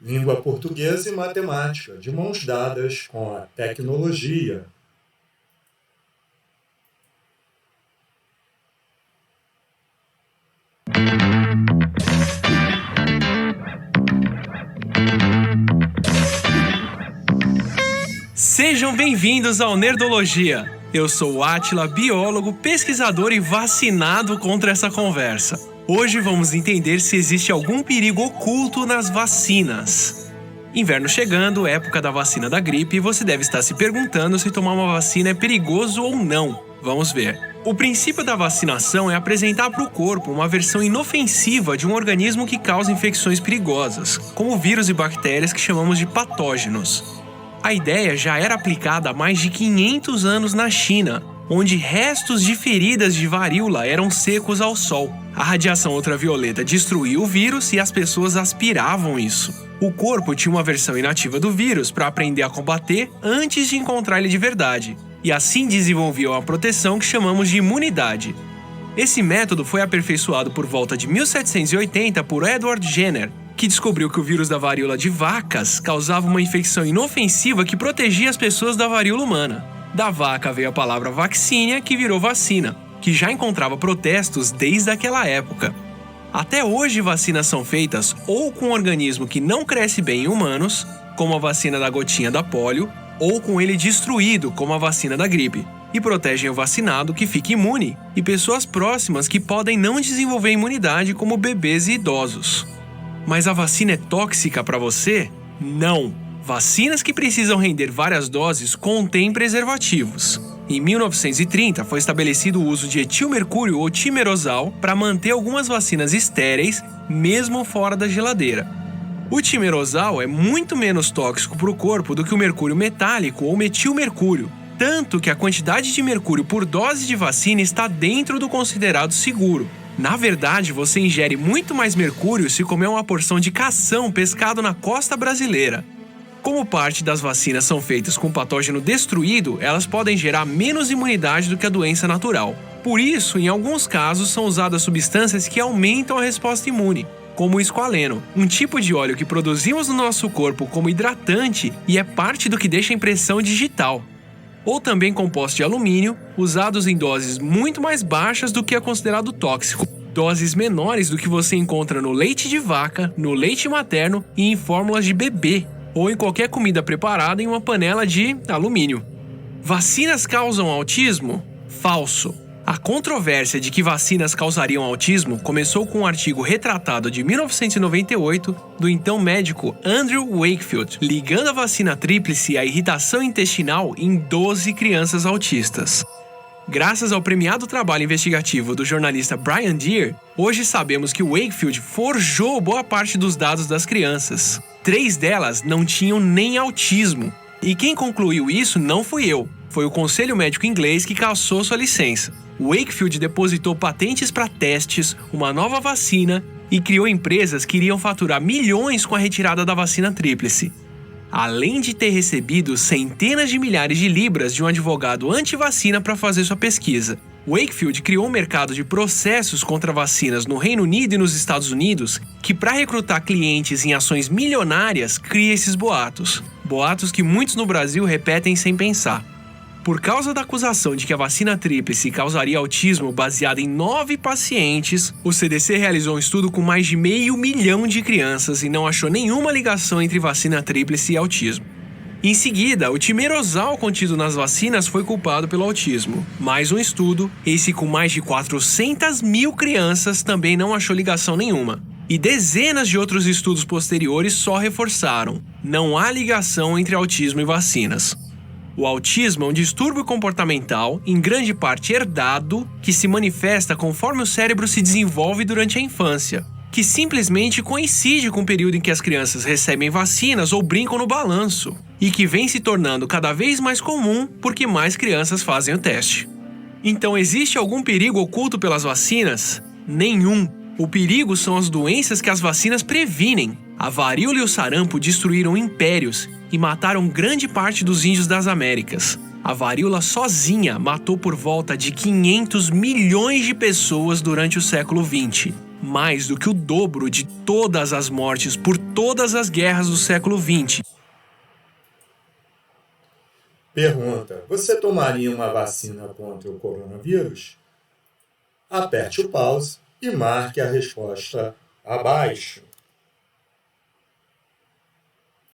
língua portuguesa e matemática, de mãos dadas com a tecnologia. Sejam bem-vindos ao Nerdologia. Eu sou o Átila, biólogo, pesquisador e vacinado contra essa conversa. Hoje vamos entender se existe algum perigo oculto nas vacinas. Inverno chegando, época da vacina da gripe, e você deve estar se perguntando se tomar uma vacina é perigoso ou não. Vamos ver. O princípio da vacinação é apresentar para o corpo uma versão inofensiva de um organismo que causa infecções perigosas, como vírus e bactérias que chamamos de patógenos. A ideia já era aplicada há mais de 500 anos na China, onde restos de feridas de varíola eram secos ao sol. A radiação ultravioleta destruía o vírus e as pessoas aspiravam isso. O corpo tinha uma versão inativa do vírus para aprender a combater antes de encontrar ele de verdade, e assim desenvolvia uma proteção que chamamos de imunidade. Esse método foi aperfeiçoado por volta de 1780 por Edward Jenner, que descobriu que o vírus da varíola de vacas causava uma infecção inofensiva que protegia as pessoas da varíola humana. Da vaca veio a palavra vaccinia, que virou vacina, que já encontrava protestos desde aquela época. Até hoje, vacinas são feitas ou com um organismo que não cresce bem em humanos, como a vacina da gotinha da polio, ou com ele destruído, como a vacina da gripe, e protegem o vacinado que fica imune e pessoas próximas que podem não desenvolver imunidade, como bebês e idosos. Mas a vacina é tóxica para você? Não! Vacinas que precisam render várias doses contêm preservativos. Em 1930, foi estabelecido o uso de etilmercúrio ou timerosal para manter algumas vacinas estéreis, mesmo fora da geladeira. O timerosal é muito menos tóxico para o corpo do que o mercúrio metálico ou metilmercúrio, tanto que a quantidade de mercúrio por dose de vacina está dentro do considerado seguro. Na verdade, você ingere muito mais mercúrio se comer uma porção de cação pescado na costa brasileira. Como parte das vacinas são feitas com patógeno destruído, elas podem gerar menos imunidade do que a doença natural. Por isso, em alguns casos, são usadas substâncias que aumentam a resposta imune, como o esqualeno, um tipo de óleo que produzimos no nosso corpo como hidratante e é parte do que deixa a impressão digital. Ou também compostos de alumínio, usados em doses muito mais baixas do que é considerado tóxico. Doses menores do que você encontra no leite de vaca, no leite materno e em fórmulas de bebê, ou em qualquer comida preparada em uma panela de alumínio. Vacinas causam autismo? Falso. A controvérsia de que vacinas causariam autismo começou com um artigo retratado de 1998 do então médico Andrew Wakefield, ligando a vacina tríplice à irritação intestinal em 12 crianças autistas. Graças ao premiado trabalho investigativo do jornalista Brian Deer, hoje sabemos que Wakefield forjou boa parte dos dados das crianças. 3 delas não tinham nem autismo. E quem concluiu isso não fui eu, foi o Conselho Médico Inglês que cassou sua licença. Wakefield depositou patentes para testes, uma nova vacina e criou empresas que iriam faturar milhões com a retirada da vacina tríplice. Além de ter recebido centenas de milhares de libras de um advogado anti-vacina para fazer sua pesquisa. Wakefield criou um mercado de processos contra vacinas no Reino Unido e nos Estados Unidos que, para recrutar clientes em ações milionárias, cria esses boatos. Boatos que muitos no Brasil repetem sem pensar. Por causa da acusação de que a vacina tríplice causaria autismo baseada em 9 pacientes, o CDC realizou um estudo com mais de 500 mil de crianças e não achou nenhuma ligação entre vacina tríplice e autismo. Em seguida, o timerosal contido nas vacinas foi culpado pelo autismo. Mais um estudo, esse com mais de 400 mil crianças, também não achou ligação nenhuma. E dezenas de outros estudos posteriores só reforçaram: não há ligação entre autismo e vacinas. O autismo é um distúrbio comportamental, em grande parte herdado, que se manifesta conforme o cérebro se desenvolve durante a infância, que simplesmente coincide com o período em que as crianças recebem vacinas ou brincam no balanço, e que vem se tornando cada vez mais comum porque mais crianças fazem o teste. Então, existe algum perigo oculto pelas vacinas? Nenhum. O perigo são as doenças que as vacinas previnem. A varíola e o sarampo destruíram impérios e mataram grande parte dos índios das Américas. A varíola sozinha matou por volta de 500 milhões de pessoas durante o século XX. mais do que o dobro de todas as mortes por todas as guerras do século XX. Pergunta: você tomaria uma vacina contra o coronavírus? Aperte o pause e marque a resposta abaixo.